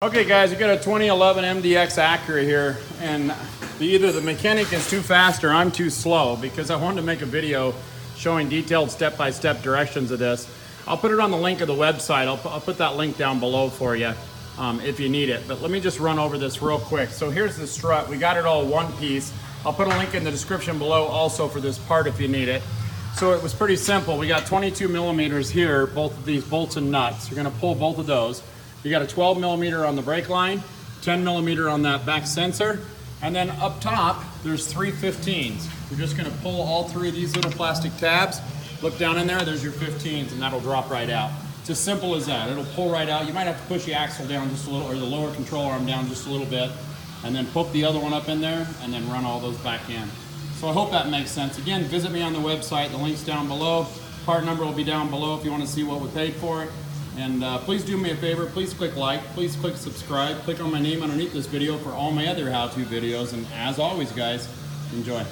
Okay guys, we got a 2011 MDX Acura here, and either the mechanic is too fast or I'm too slow, because I wanted to make a video showing detailed step-by-step directions of this. I'll put it on the link of the website. I'll put that link down below for you if you need it. But let me just run over this real quick. So here's the strut. We got it all one piece. I'll put a link in the description below also for this part if you need it. So it was pretty simple. We got 22 millimeters here, both of these bolts and nuts. You're gonna pull both of those. You got a 12 millimeter on the brake line, 10 millimeter on that back sensor, and then up top, there's 3 15s. You're just gonna pull all 3 of these little plastic tabs, look down in there, there's your 15s, and that'll drop right out. It's as simple as that. It'll pull right out. You might have to push the axle down just a little, or the lower control arm down just a little bit, and then put the other one up in there, and then run all those back in. So I hope that makes sense. Again, visit me on the website. The link's down below. Part number will be down below if you want to see what we paid for it. And please do me a favor. Please click like. Please click subscribe. Click on my name underneath this video for all my other how-to videos. And as always, guys, enjoy.